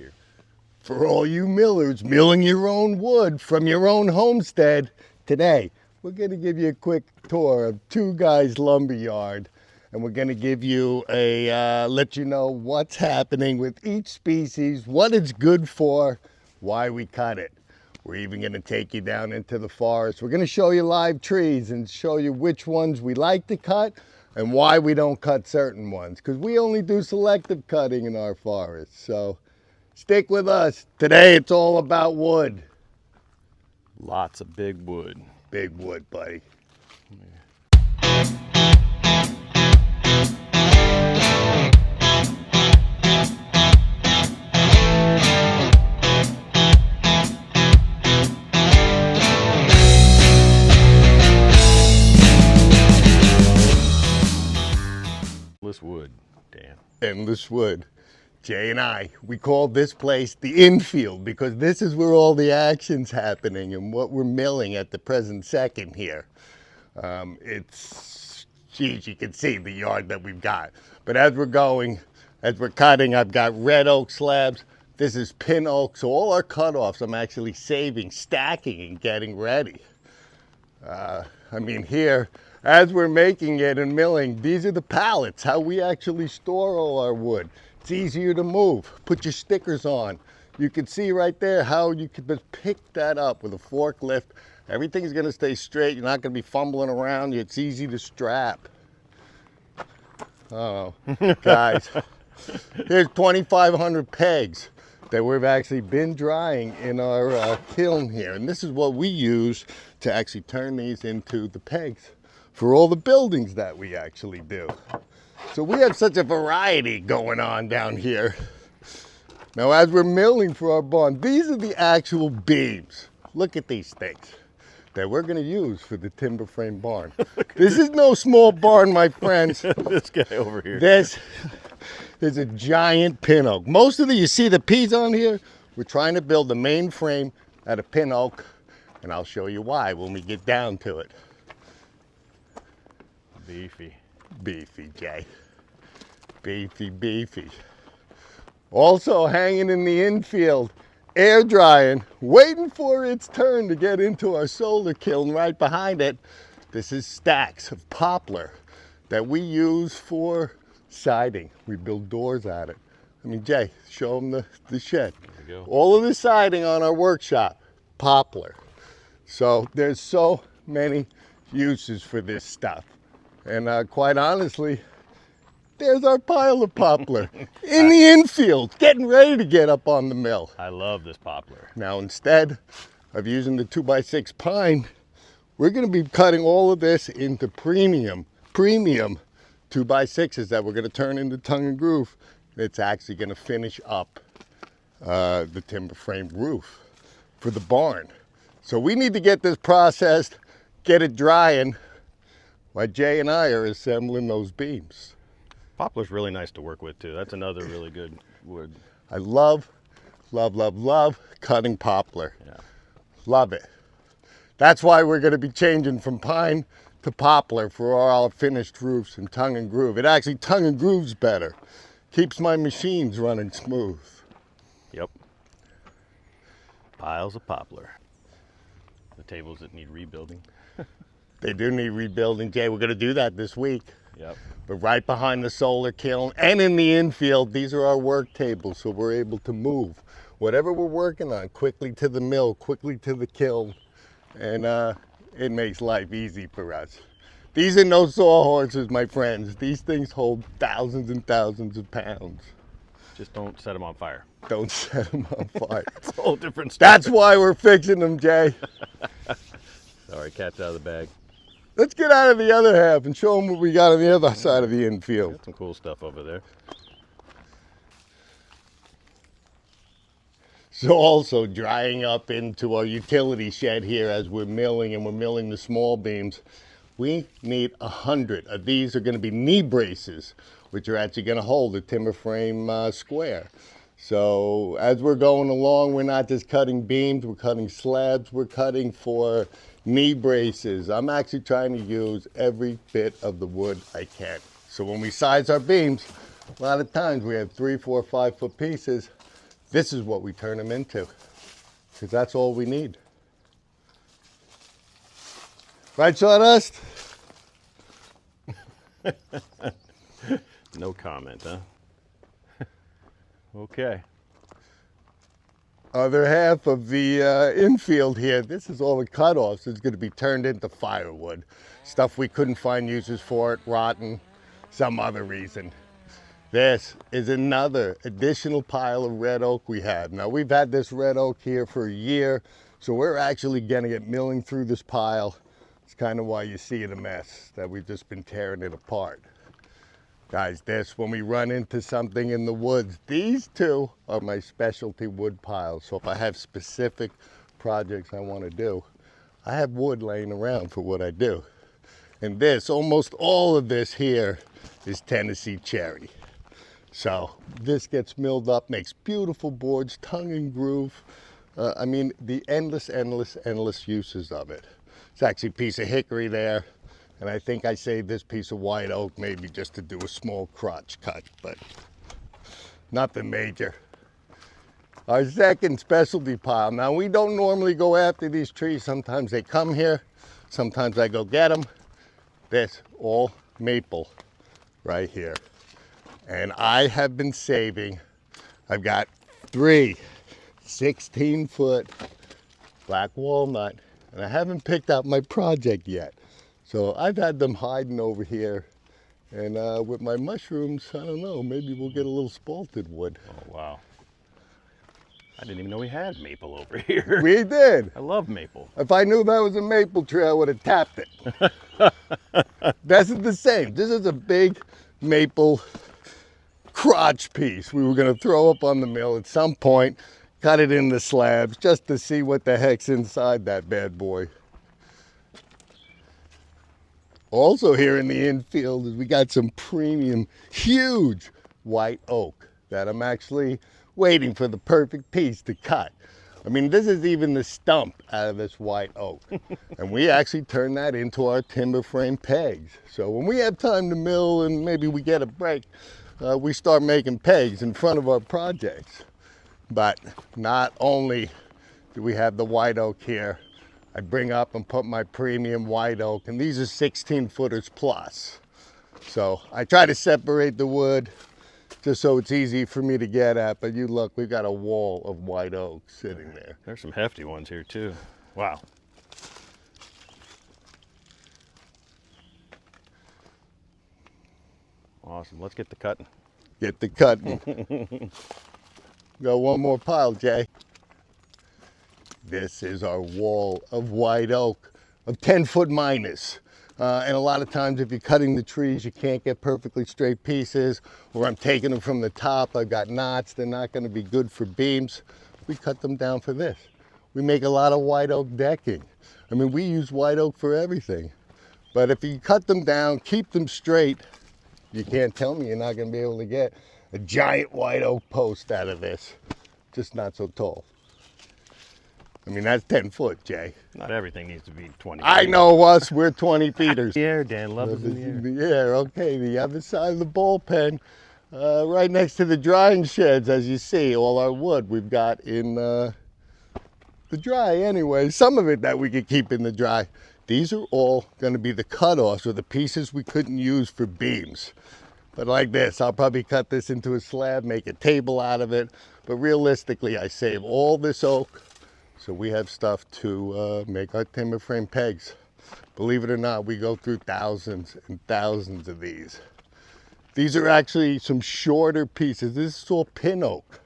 here. For all you millers milling your own wood from your own homestead, today we're going to give you a quick tour of Two Guys Lumber Yard, and we're going to give you let you know what's happening with each species, what it's good for, why we cut it. We're even going to take you down into the forest. We're going to show you live trees and show you which ones we like to cut and why we don't cut certain ones, because we only do selective cutting in our forest. So stick with us. Today it's all about wood. Lots of big wood. Big wood, buddy. Endless wood, Dan. Endless wood. Jay and I, we call this place the Infield because this is where all the action's happening and what we're milling at the present second here. Geez, you can see the yard that we've got. But as we're cutting, I've got red oak slabs. This is pin oak, so all our cutoffs I'm actually saving, stacking, and getting ready. Here, as we're making it and milling, these are the pallets, how we actually store all our wood. It's easier to move. Put your stickers on. You can see right there how you can just pick that up with a forklift. Everything's gonna stay straight. You're not gonna be fumbling around. It's easy to strap. Oh, guys, here's 2,500 pegs that we've actually been drying in our kiln here. And this is what we use to actually turn these into the pegs for all the buildings that we actually do. So we have such a variety going on down here. Now, as we're milling for our barn, these are the actual beams. Look at these things that we're gonna use for the timber frame barn. This is no small barn, my friends. This guy over here. This is a giant pin oak. Most of you see the P's on here. We're trying to build the main frame out of pin oak, and I'll show you why when we get down to it. Beefy. Beefy, Jay. Beefy, beefy. Also hanging in the infield, air drying, waiting for its turn to get into our solar kiln right behind it. This is stacks of poplar that we use for siding. We build doors out of it. Jay, show them the shed. There we go. All of the siding on our workshop, poplar. So there's so many uses for this stuff. And quite honestly, there's our pile of poplar in the infield, getting ready to get up on the mill. I love this poplar. Now, instead of using the 2x6 pine, we're going to be cutting all of this into premium 2x6s that we're going to turn into tongue and groove. It's actually going to finish up the timber frame roof for the barn. So we need to get this processed, get it drying, while Jay and I are assembling those beams. Poplar's really nice to work with too. That's another really good wood. I love cutting poplar. Yeah. Love it. That's why we're going to be changing from pine to poplar for our finished roofs and tongue and groove. It actually tongue and grooves better. Keeps my machines running smooth. Yep. Piles of poplar. The tables that need rebuilding. They do need rebuilding, Jay. We're going to do that this week. Yep. But right behind the solar kiln and in the infield, these are our work tables, so we're able to move whatever we're working on quickly to the mill, quickly to the kiln, and it makes life easy for us. These are no sawhorses, my friends. These things hold thousands and thousands of pounds. Just don't set them on fire. Don't set them on fire. It's a whole different story. That's why we're fixing them, Jay. Sorry, cat's out of the bag. Let's get out of the other half and show them what we got on the other side of the infield. Got some cool stuff over there. So also drying up into our utility shed here as we're milling, and we're milling the small beams. We need 100 of these. Are going to be knee braces, which are actually going to hold the timber frame square. So as we're going along, we're not just cutting beams, we're cutting slabs, we're cutting for knee braces. I'm actually trying to use every bit of the wood I can. So when we size our beams, a lot of times we have 3, 4, 5 foot pieces. this is what we turn them into, because that's all we need. Right, Sawdust? No comment, huh? Okay. Other half of the infield here, this is all the cutoffs. It's going to be turned into firewood. Stuff we couldn't find uses for it, rotten, some other reason. This is another additional pile of red oak we have. Now we've had this red oak here for a year, so we're actually going to get milling through this pile. It's kind of why you see it a mess, that we've just been tearing it apart. Guys, this, when we run into something in the woods, these two are my specialty wood piles. So if I have specific projects I want to do, I have wood laying around for what I do. And this, almost all of this here is Tennessee cherry. So this gets milled up, makes beautiful boards, tongue and groove. I mean, the endless uses of it. It's actually a piece of hickory there. And I think I saved this piece of white oak maybe just to do a small crotch cut, but nothing major. Our second specialty pile. Now we don't normally go after these trees. Sometimes they come here, sometimes I go get them. This, all maple right here. And I have been saving, I've got 3 16-foot black walnut, and I haven't picked out my project yet. So I've had them hiding over here, and with my mushrooms, I don't know, maybe we'll get a little spalted wood. Oh, wow. I didn't even know we had maple over here. We did. I love maple. If I knew that was a maple tree, I would have tapped it. This is the same. This is a big maple crotch piece we were going to throw up on the mill at some point, cut it into slabs just to see what the heck's inside that bad boy. Also here in the infield is we got some premium, huge white oak that I'm actually waiting for the perfect piece to cut. I mean, this is even the stump out of this white oak. And we actually turn that into our timber frame pegs. So when we have time to mill and maybe we get a break, we start making pegs in front of our projects. But not only do we have the white oak here, I bring up and put my premium white oak, and these are 16-footers plus. So I try to separate the wood just so it's easy for me to get at, but you look, we've got a wall of white oak sitting there. There's some hefty ones here too. Wow. Awesome, let's get the cutting. Get the cutting. Got one more pile, Jay. This is our wall of white oak of 10-foot minus. And a lot of times if you're cutting the trees, you can't get perfectly straight pieces, or I'm taking them from the top, I've got knots, they're not going to be good for beams. We cut them down for this. We make a lot of white oak decking. I mean, we use white oak for everything. But if you cut them down, keep them straight, you can't tell me you're not going to be able to get a giant white oak post out of this. Just not so tall. I mean, that's 10 foot, Jay. Not everything needs to be 20 feet. I know us, we're 20 feeters. The air, Dan, love is in the air. In the air, okay. The other side of the bullpen, right next to the drying sheds, as you see, all our wood we've got in the dry anyway. Some of it that we could keep in the dry. These are all going to be the cutoffs or the pieces we couldn't use for beams. But like this, I'll probably cut this into a slab, make a table out of it. But realistically, I save all this oak, so we have stuff to make our timber frame pegs. Believe it or not, we go through thousands and thousands of these. These are actually some shorter pieces. This is all pin oak,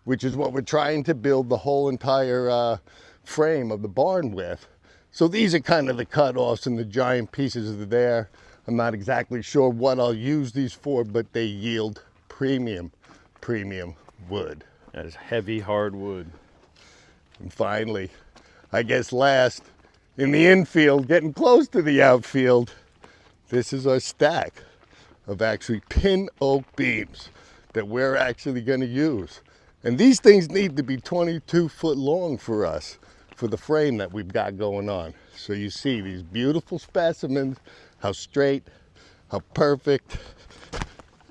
which is what we're trying to build the whole entire frame of the barn with. So these are kind of the cutoffs, and the giant pieces are there. I'm not exactly sure what I'll use these for, but they yield premium wood. That is heavy, hard wood. And finally, I guess last, in the infield, getting close to the outfield, this is our stack of actually pin oak beams that we're actually going to use. And these things need to be 22 foot long for us, for the frame that we've got going on. So you see these beautiful specimens, how straight, how perfect,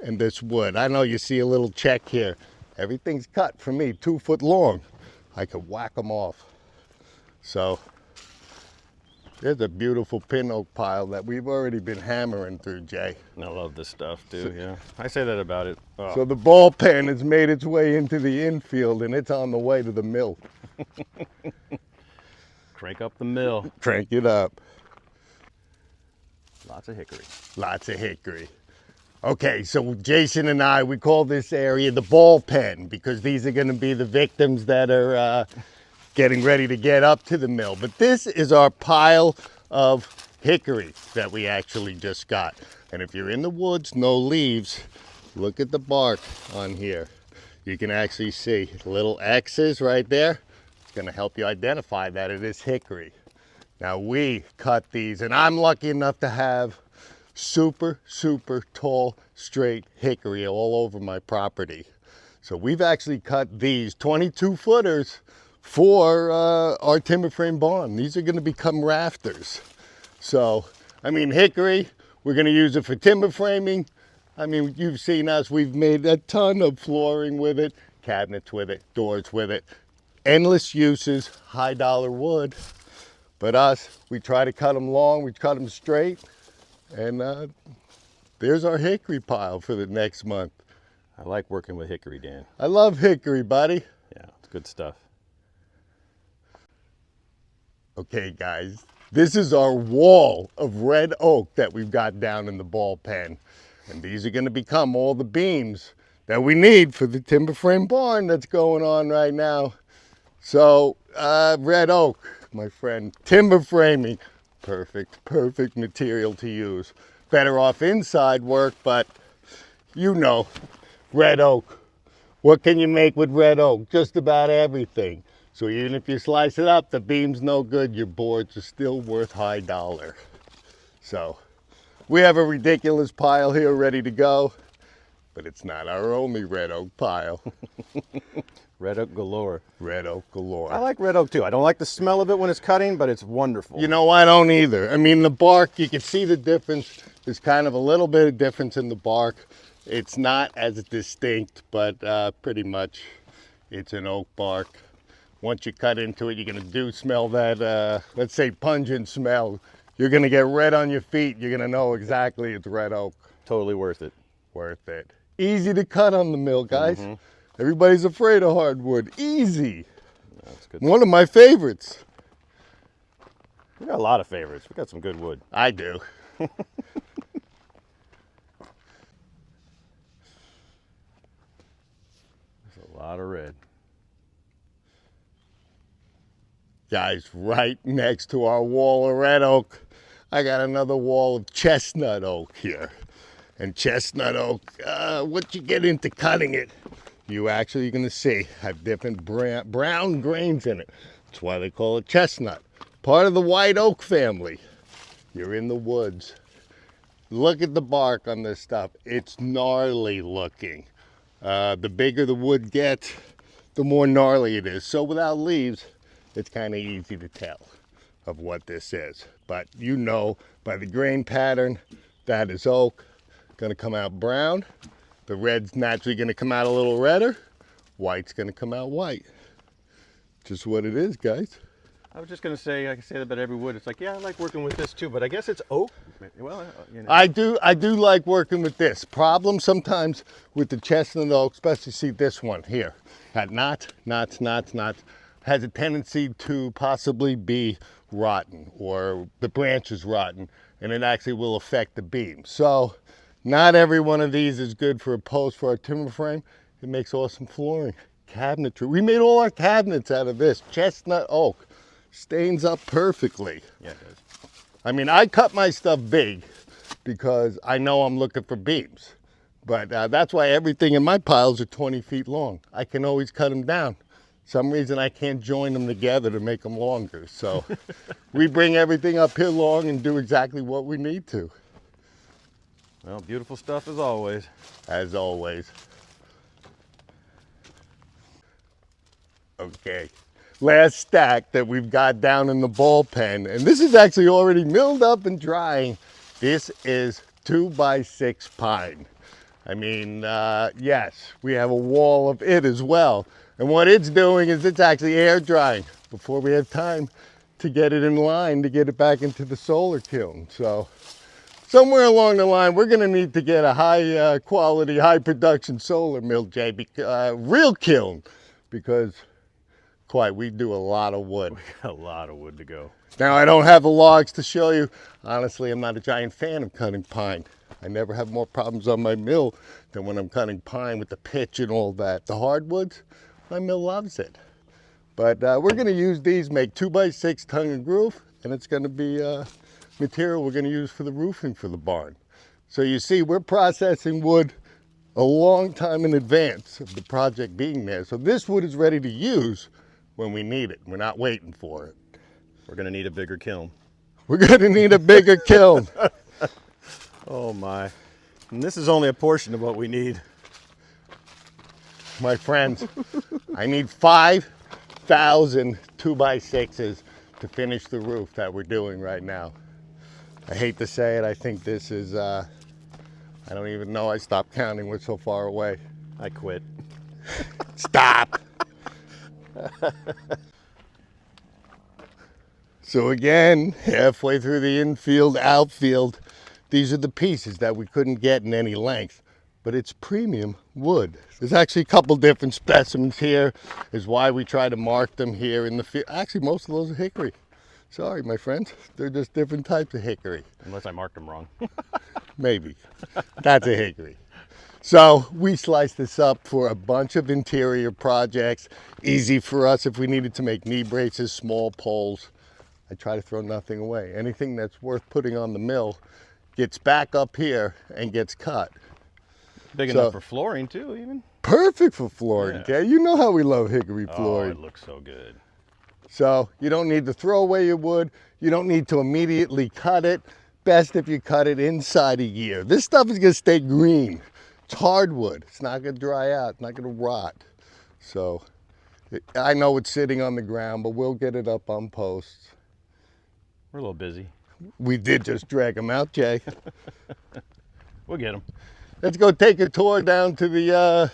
and this wood. I know you see a little check here. Everything's cut for me, 2 foot long. I could whack them off. So there's a beautiful pin oak pile that we've already been hammering through, Jay. I love this stuff too, yeah. I say that about it. Oh. So the ball pen has made its way into the infield and it's on the way to the mill. Crank up the mill. Crank it up. Lots of hickory. Lots of hickory. Okay, so Jason and I, we call this area the ball pen because these are going to be the victims that are getting ready to get up to the mill. But this is our pile of hickory that we actually just got. And if you're in the woods, no leaves, look at the bark on here. You can actually see little X's right there. It's going to help you identify that it is hickory. Now we cut these, and I'm lucky enough to have super, super tall, straight hickory all over my property. So we've actually cut these 22 footers for our timber frame barn. These are going to become rafters. So, I mean, hickory, we're going to use it for timber framing. I mean, you've seen us, we've made a ton of flooring with it, cabinets with it, doors with it, endless uses, high dollar wood. But us, we try to cut them long, we cut them straight, and there's our hickory pile for the next month. I like working with hickory, Dan. I love hickory, buddy. Yeah, it's good stuff. Okay, guys, this is our wall of red oak that we've got down in the ball pen. And these are going to become all the beams that we need for the timber frame barn that's going on right now. So, red oak, my friend, timber framing, perfect material to use. Better off inside work, but you know, red oak. What can you make with red oak? Just about everything. So even if you slice it up, the beam's no good, your boards are still worth high dollar. So we have a ridiculous pile here ready to go, but it's not our only red oak pile. Red oak galore. Red oak galore. I like red oak too. I don't like the smell of it when it's cutting, but it's wonderful. You know, I don't either. I mean, the bark, you can see the difference. There's kind of a little bit of difference in the bark. It's not as distinct, but pretty much it's an oak bark. Once you cut into it, you're gonna smell that, let's say, pungent smell. You're gonna get red on your feet. You're gonna know exactly it's red oak. Totally worth it. Worth it. Easy to cut on the mill, guys. Everybody's afraid of hardwood. Easy. That's good. One of my favorites. We got a lot of favorites. We got some good wood. I do. There's a lot of red. Guys, right next to our wall of red oak, I got another wall of chestnut oak here. And chestnut oak, once you get into cutting it, you actually going to see have different brown grains in it. That's why they call it chestnut. Part of the white oak family. You're in the woods. Look at the bark on this stuff. It's gnarly looking. The bigger the wood gets, the more gnarly it is. So without leaves, it's kind of easy to tell of what this is. But you know by the grain pattern, that is oak. Going to come out brown. The red's naturally going to come out a little redder. White's going to come out white. Just what it is, guys. I was just going to say, I can say that about every wood. It's like, yeah, I like working with this too, but I guess it's oak. Well, you know. I do like working with this. Problem sometimes with the chestnut oak, especially see this one here. Had knots, has a tendency to possibly be rotten or the branch is rotten and it actually will affect the beam. So not every one of these is good for a post for our timber frame. It makes awesome flooring, cabinetry. We made all our cabinets out of this chestnut oak. Stains up perfectly. Yeah, it does. I mean, I cut my stuff big because I know I'm looking for beams. But that's why everything in my piles are 20 feet long. I can always cut them down. Some reason I can't join them together to make them longer. So we bring everything up here long and do exactly what we need to. Well, beautiful stuff as always. As always. Okay. Last stack that we've got down in the ball pen, and this is actually already milled up and drying. This is 2x6 pine. I mean, yes, we have a wall of it as well. And what it's doing is it's actually air drying before we have time to get it in line to get it back into the solar kiln. So somewhere along the line, we're going to need to get a high quality, high production solar mill, Jay, real kiln, because we do a lot of wood. We got a lot of wood to go. Now, I don't have the logs to show you. Honestly, I'm not a giant fan of cutting pine. I never have more problems on my mill than when I'm cutting pine with the pitch and all that. The hardwoods, my mill loves it. But we're going to use these, make 2x6 tongue and groove, and it's going to be material we're going to use for the roofing for the barn. So you see, we're processing wood a long time in advance of the project being there. So this wood is ready to use when we need it. We're not waiting for it. We're going to need a bigger kiln. We're going to need a bigger kiln. Oh my. And this is only a portion of what we need. My friends, I need 5,000 2x6s to finish the roof that we're doing right now. I hate to say it, I think this is, I don't even know, I stopped counting, we're so far away. I quit. Stop! So again, halfway through the infield, outfield, these are the pieces that we couldn't get in any length, but it's premium wood. There's actually a couple different specimens here, is why we try to mark them here in the field. Actually, most of those are hickory. Sorry, my friends, they're just different types of hickory. Unless I marked them wrong. Maybe. That's a hickory. So we sliced this up for a bunch of interior projects. Easy for us if we needed to make knee braces, small poles. I try to throw nothing away. Anything that's worth putting on the mill gets back up here and gets cut. Big enough for flooring too, even. Perfect for flooring, Yeah. okay? You know how we love hickory flooring. Oh, it looks so good. So you don't need to throw away your wood. You don't need to immediately cut it. Best if you cut it inside a year. This stuff is gonna stay green. It's hardwood. It's not gonna dry out. It's not gonna rot. So I know it's sitting on the ground, but we'll get it up on posts. We're a little busy. We did just drag them out, Jay. We'll get them. Let's go take a tour down to the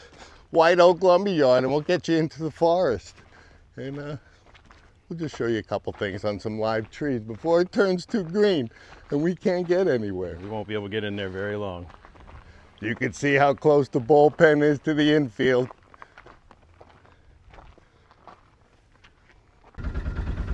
White Oak Lumber Yard and we'll get you into the forest. And we'll just show you a couple things on some live trees before it turns too green and we can't get anywhere. We won't be able to get in there very long. You can see how close the bullpen is to the infield.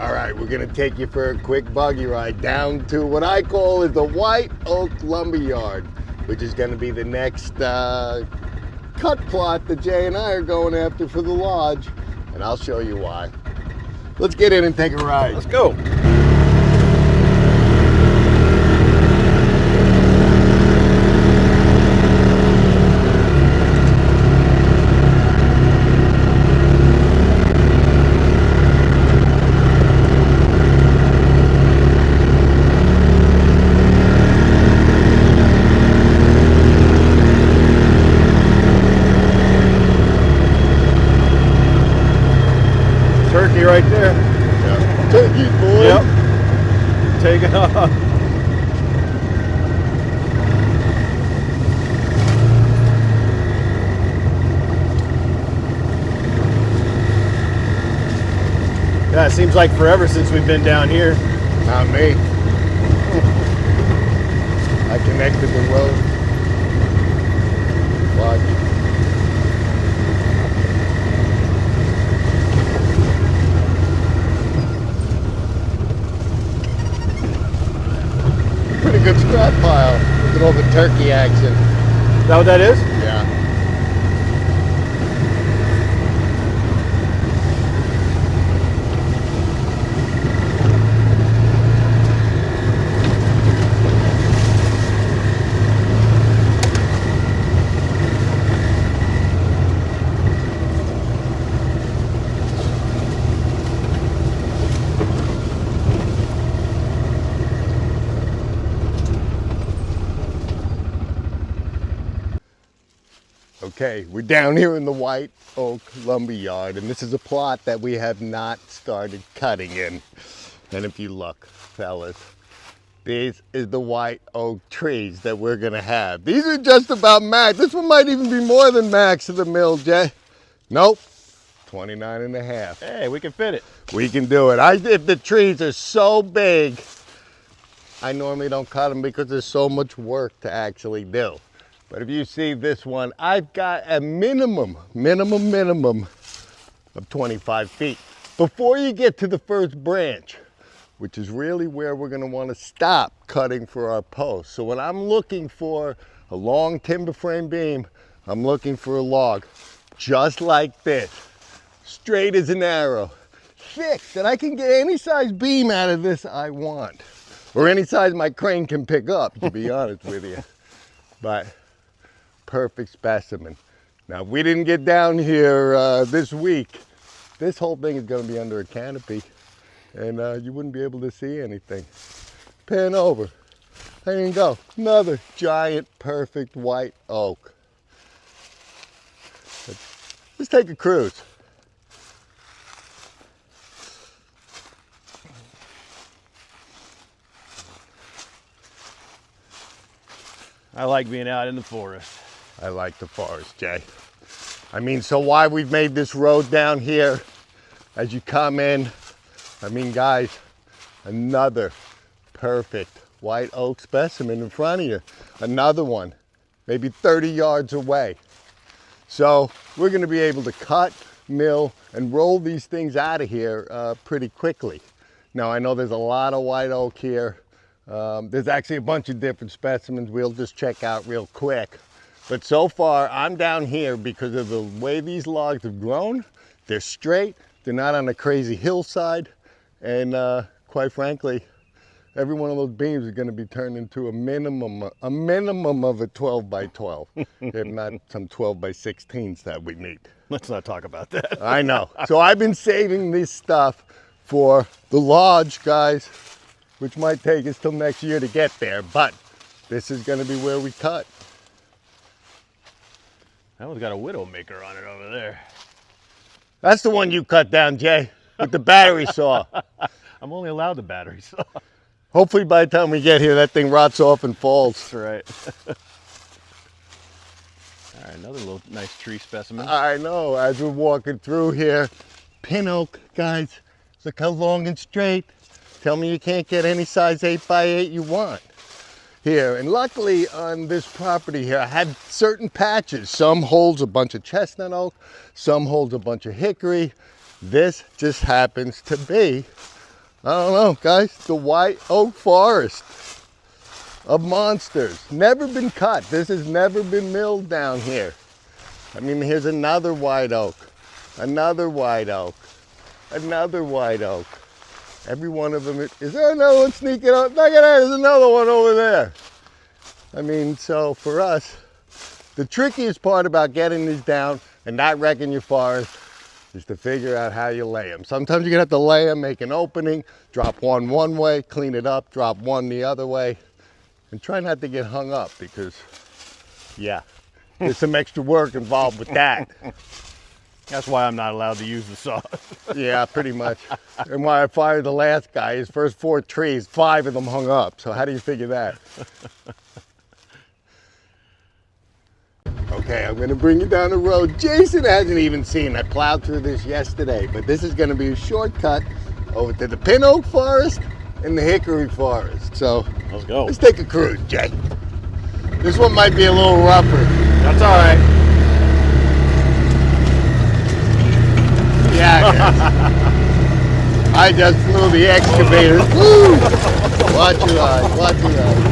All right, we're gonna take you for a quick buggy ride down to what I call is the White Oak Lumber Yard, which is gonna be the next cut plot that Jay and I are going after for the lodge, and I'll show you why. Let's get in and take a ride. Let's go. Turkey right there. Yeah. Turkey, boy. Yep. Taking off. Yeah, it seems like forever since we've been down here. Not me. I connected the road. Watch. Pretty good scrap pile. Look at all the turkey action. Is that what that is? Yeah. Okay, we're down here in the White Oak Lumber Yard, and this is a plot that we have not started cutting in. And if you look, fellas, This is the white oak trees that we're gonna have. These are just about max. This one might even be more than max of the mill, Jay. Nope, 29 and a half. Hey, we can fit it. We can do it. If the trees are so big, I normally don't cut them because there's so much work to actually do. But if you see this one, I've got a minimum of 25 feet. Before you get to the first branch, which is really where we're gonna wanna stop cutting for our posts. So when I'm looking for a long timber frame beam, I'm looking for a log just like this, straight as an arrow, thick, that I can get any size beam out of this I want, or any size my crane can pick up, to be honest with you. But perfect specimen. Now, if we didn't get down here this week, this whole thing is gonna be under a canopy, and you wouldn't be able to see anything. Pan over. There you go. Another giant, perfect white oak. Let's take a cruise. I like being out in the forest. I like the forest, Jay. I mean, so why we've made this road down here as you come in, I mean, guys, another perfect white oak specimen in front of you. Another one, maybe 30 yards away. So we're gonna be able to cut, mill, and roll these things out of here pretty quickly. Now, I know there's a lot of white oak here. There's actually a bunch of different specimens we'll just check out real quick. But so far, I'm down here because of the way these logs have grown. They're straight, they're not on a crazy hillside, and quite frankly, every one of those beams is gonna be turned into a minimum of a 12 by 12, if not some 12 by 16s that we need. Let's not talk about that. I know. So I've been saving this stuff for the lodge, guys, which might take us till next year to get there, but this is gonna be where we cut. That one's got a Widowmaker on it over there. That's the one you cut down, Jay, with the battery saw. I'm only allowed the battery saw. Hopefully by the time we get here, that thing rots off and falls. That's right. All right, another little nice tree specimen. I know, as we're walking through here, pin oak, guys, look how long and straight. Tell me you can't get any size 8 by 8 you want here. And luckily on this property here, I had certain patches. Some holds a bunch of chestnut oak, some holds a bunch of hickory. This just happens to be, I don't know, guys, the white oak forest of monsters. Never been cut. This has never been milled down here. I mean, here's another white oak, another white oak, another white oak. Every one of them, is there another one sneaking up? Look at that, there's another one over there. I mean, so for us, the trickiest part about getting these down and not wrecking your forest is to figure out how you lay them. Sometimes you're gonna have to lay them, make an opening, drop one way, clean it up, drop one the other way, and try not to get hung up because, yeah, there's some extra work involved with that. That's why I'm not allowed to use the saw. Yeah, pretty much. And why I fired the last guy, his first 4 trees, 5 of them hung up. So how do you figure that? Okay, I'm gonna bring you down the road. Jason hasn't even seen. I plowed through this yesterday, but this is gonna be a shortcut over to the pin oak forest and the hickory forest. So Let's go. let's take a cruise, Jay. This one might be a little rougher. That's all right. Yeah, I just flew the excavator. Woo! Watch your eyes, watch your eyes.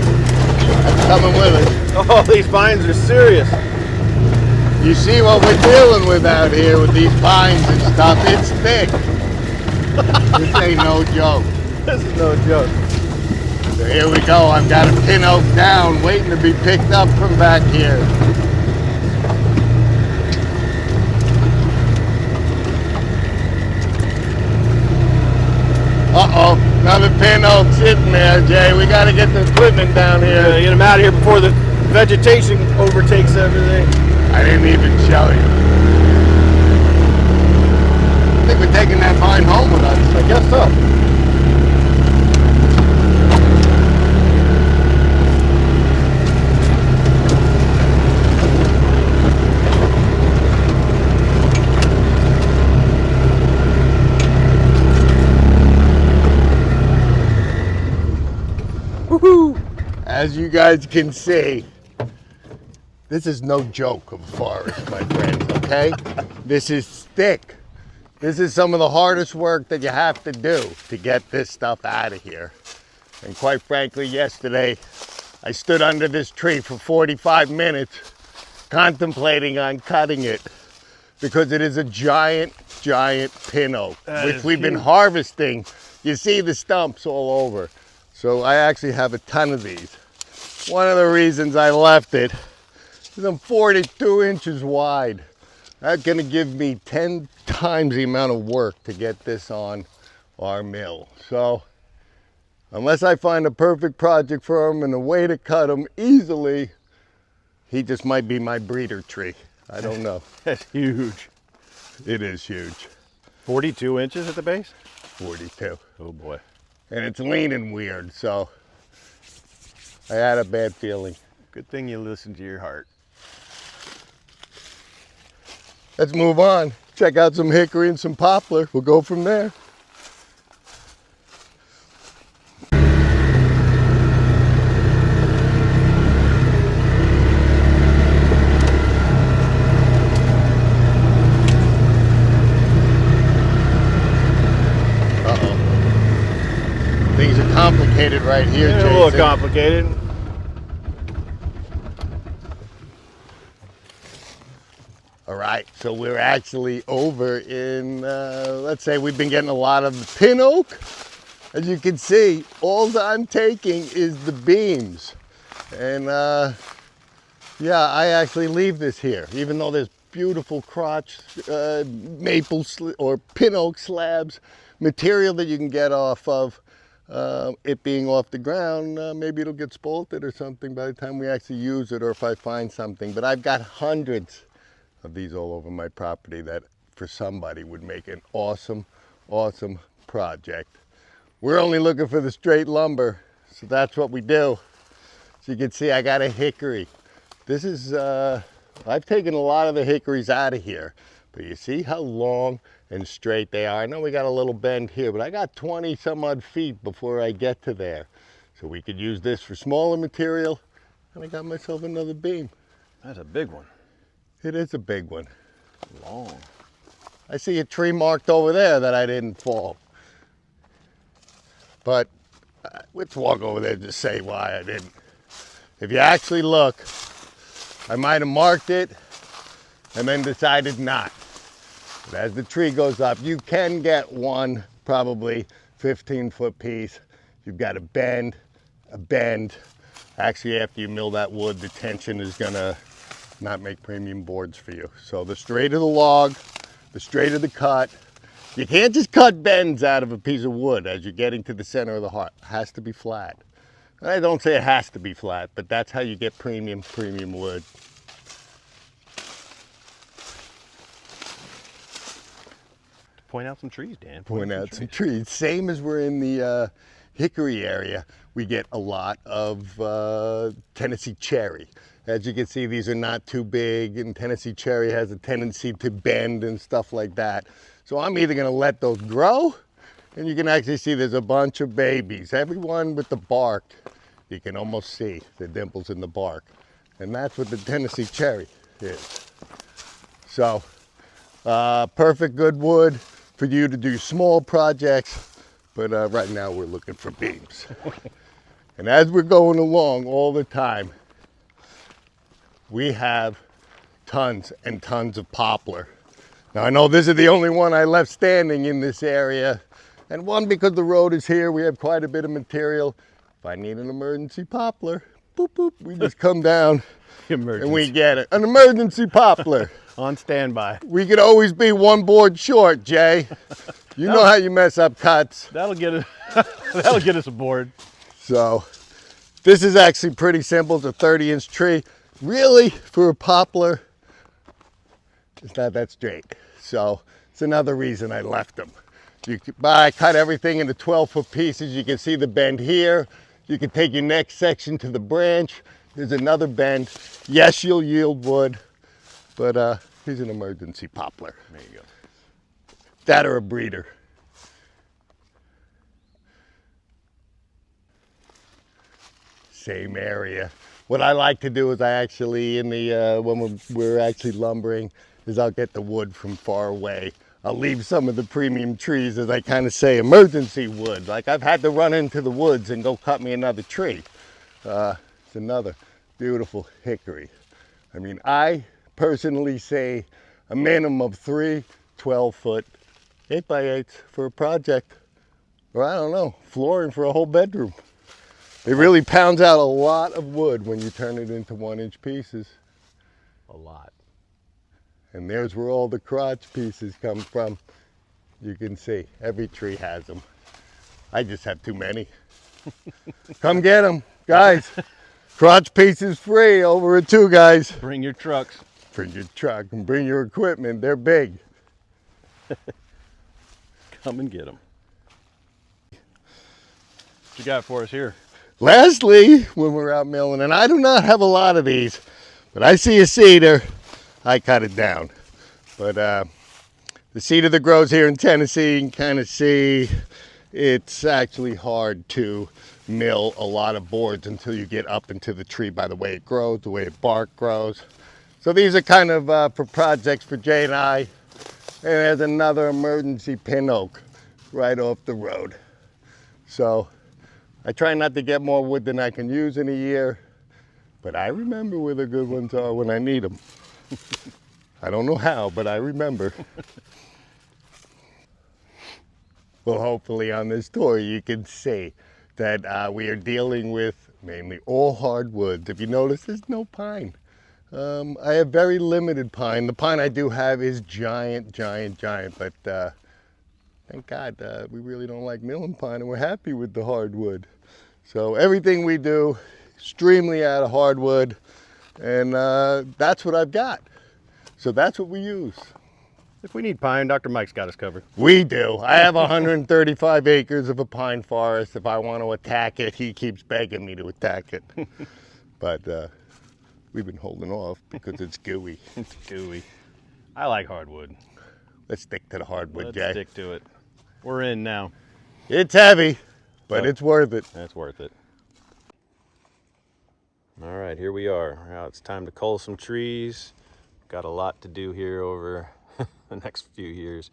That's coming with us. Oh, these vines are serious. You see what we're dealing with out here with these pines and stuff. It's thick. This ain't no joke. This is no joke. So here we go. I've got a pin oak down waiting to be picked up from back here. Uh-oh, another pin oak sitting there, Jay. We got to get the equipment down here. Get them out of here before the vegetation overtakes everything. I didn't even show you. I think we're taking that vine home with us. I guess so. as you guys can see, this is no joke of a forest, my friends, okay? This is thick. This is some of the hardest work that you have to do to get this stuff out of here. And quite frankly, yesterday, I stood under this tree for 45 minutes contemplating on cutting it because it is a giant, giant pin oak, which we've been harvesting. You see the stumps all over. So I actually have a ton of these. One of the reasons I left it is I'm 42 inches wide. That's gonna give me 10 times the amount of work to get this on our mill. So unless I find a perfect project for him and a way to cut him easily, he just might be my breeder tree. I don't know. That's huge. It is huge. 42 inches at the base? 42. Oh boy. And it's leaning weird, so I had a bad feeling. Good thing you listened to your heart. Let's move on. Check out some hickory and some poplar. We'll go from there. Uh-oh. Things are complicated right here, Yeah, Jason. a little complicated. All right, so we're actually over in, let's say we've been getting a lot of the pin oak. As you can see, all I'm taking is the beams. And yeah, I actually leave this here, even though there's beautiful crotch maple or pin oak slabs, material that you can get off of. It being off the ground, maybe it'll get spalted or something by the time we actually use it, or if I find something. But I've got hundreds of these all over my property that for somebody would make an awesome, awesome project. We're only looking for the straight lumber, so that's what we do. So you can see I got a hickory. This is, I've taken a lot of the hickories out of here, but you see how long and straight they are. I know we got a little bend here, but I got 20 some odd feet before I get to there. So we could use this for smaller material, and I got myself another beam. That's a big one. It is a big one. Long. I see a tree marked over there that I didn't fall. But let's walk over there to say why I didn't. If you actually look, I might have marked it and then decided not. But as the tree goes up, you can get one probably 15-foot piece. You've got a bend. Actually, after you mill that wood, the tension is gonna not make premium boards for you. So the straighter the log, the straighter the cut. You can't just cut bends out of a piece of wood as you're getting to the center of the heart. It has to be flat. I don't say it has to be flat, but that's how you get premium wood. Point out some trees, Dan. Point out some trees. Same as we're in the hickory area, we get a lot of Tennessee cherry. As you can see, these are not too big, and Tennessee cherry has a tendency to bend and stuff like that. So I'm either gonna let those grow, and you can actually see there's a bunch of babies. Everyone with the bark, you can almost see the dimples in the bark. And that's what the Tennessee cherry is. So, perfect good wood for you to do small projects, but right now we're looking for beams. And as we're going along all the time, we have tons and tons of poplar. Now I know this is the only one I left standing in this area, and one, because the road is here, we have quite a bit of material. If I need an emergency poplar, boop, boop, we just come down and we get it. An emergency poplar. On standby. We could always be one board short, Jay. You know how you mess up cuts. That'll get us. That'll get us aboard. So this is actually pretty simple. It's a 30-inch tree. Really, for a poplar, it's not that straight. So it's another reason I left them. I cut everything into 12-foot pieces. You can see the bend here. You can take your next section to the branch. There's another bend. Yes, you'll yield wood, but here's an emergency poplar. There you go. That or a breeder. same area. What I like to do is I actually, in the when we're actually lumbering, is I'll get the wood from far away. I'll leave some of the premium trees, as I kind of say, emergency wood. Like I've had to run into the woods and go cut me another tree. It's another beautiful hickory. I mean, I personally say a minimum of 3 12-foot 8x8s for a project, or I don't know, flooring for a whole bedroom. It really pounds out a lot of wood when you turn it into 1-inch pieces. A lot. And there's where all the crotch pieces come from. You can see every tree has them. I just have too many. Come get them, guys. Crotch pieces free over at 2 guys. Bring your trucks. Bring your truck and bring your equipment. They're big. Come and get them. What you got for us here? Lastly, when we're out milling, and I do not have a lot of these, but I see a cedar, I cut it down. But the cedar that grows here in Tennessee, you can kind of see it's actually hard to mill a lot of boards until you get up into the tree by the way it grows, the way its bark grows. So these are kind of for projects for Jay and I. And there's another emergency pin oak right off the road. So I try not to get more wood than I can use in a year, but I remember where the good ones are when I need them. I don't know how, but I remember. Well, hopefully on this tour you can see that we are dealing with mainly all hardwoods. If you notice, there's no pine. I have very limited pine. The pine I do have is giant, but thank God we really don't like milling pine, and we're happy with the hardwood. So everything we do, extremely out of hardwood, and that's what I've got. So that's what we use. If we need pine, Dr. Mike's got us covered. We do. I have 135 acres of a pine forest. If I want to attack it, he keeps begging me to attack it. But we've been holding off because it's gooey. It's gooey. I like hardwood. Let's stick to the hardwood, Jay. Let's stick to it. We're in now. It's heavy, but it's worth it. That's worth it. All right, here we are. Now it's time to cull some trees. Got a lot to do here over the next few years.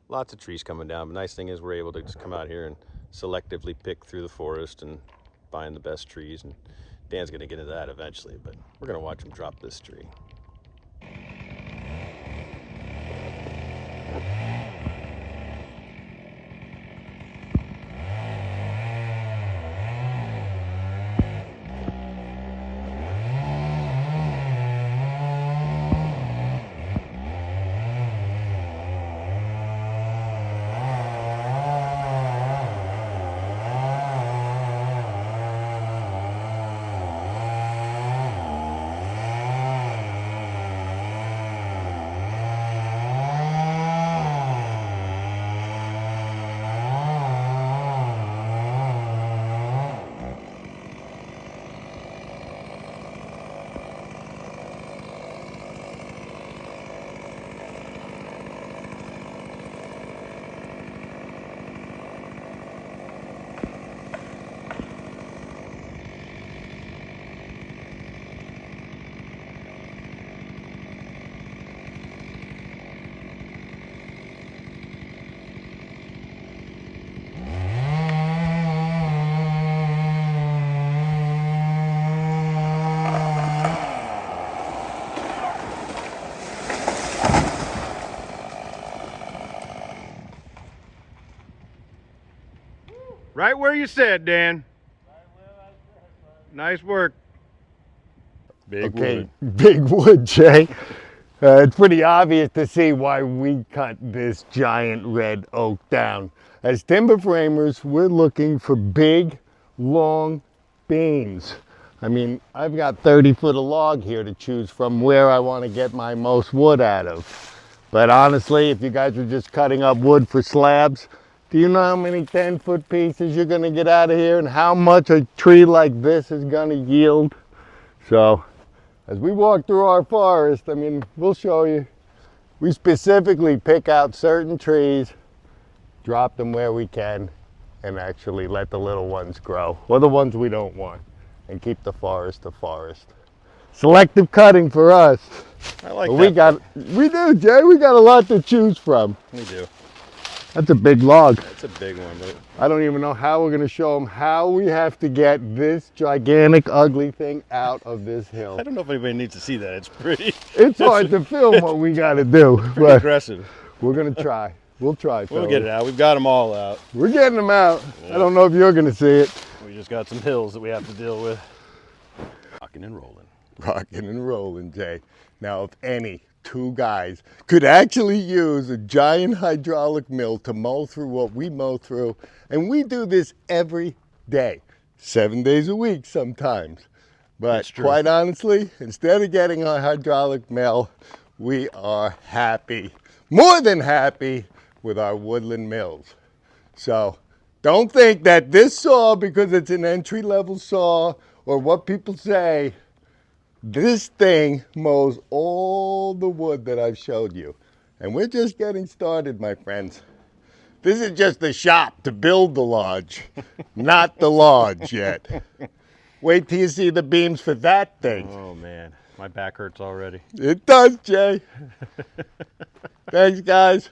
Lots of trees coming down. The nice thing is we're able to just come out here and selectively pick through the forest and find the best trees. And Dan's gonna get into that eventually, but we're gonna watch him drop this tree. Right where you said, Dan. Right where I said. Nice work. Big wood. Big wood, Jay. It's pretty obvious to see why we cut this giant red oak down. As timber framers, we're looking for big, long beams. I mean, I've got 30-foot of log here to choose from where I want to get my most wood out of. But honestly, if you guys were just cutting up wood for slabs, do you know how many 10-foot pieces you're going to get out of here and how much a tree like this is going to yield? So, as we walk through our forest, I mean, we'll show you. We specifically pick out certain trees, drop them where we can, and actually let the little ones grow, or the ones we don't want. and keep the forest a forest. Selective cutting for us. I like But that. we do, Jay. We got a lot to choose from. We do. That's a big log. That's a big one. But I don't even know how we're going to show them how we have to get this gigantic, ugly thing out of this hill. I don't know if anybody needs to see that. It's pretty. It's hard to film what we got to do, Pretty but aggressive. we're going to try. We'll try, fellas. We'll get it out. We've got them all out. We're getting them out. Yeah. I don't know if you're going to see it. We just got some hills that we have to deal with. Rocking and rolling. Rocking and rolling, Jay. Now, if any two guys could actually use a giant hydraulic mill to mow through what we mow through, and we do this every day, 7 days a week sometimes. But quite honestly, instead of getting a hydraulic mill, we are happy, more than happy, with our Woodland Mills. So don't think that this saw, because it's an entry-level saw, or what people say, this thing mows all the wood that I've showed you. And we're just getting started, my friends. This is just the shop to build the lodge, not the lodge yet. Wait till you see the beams for that thing. Oh man, my back hurts already. It does, Jay. Thanks, guys.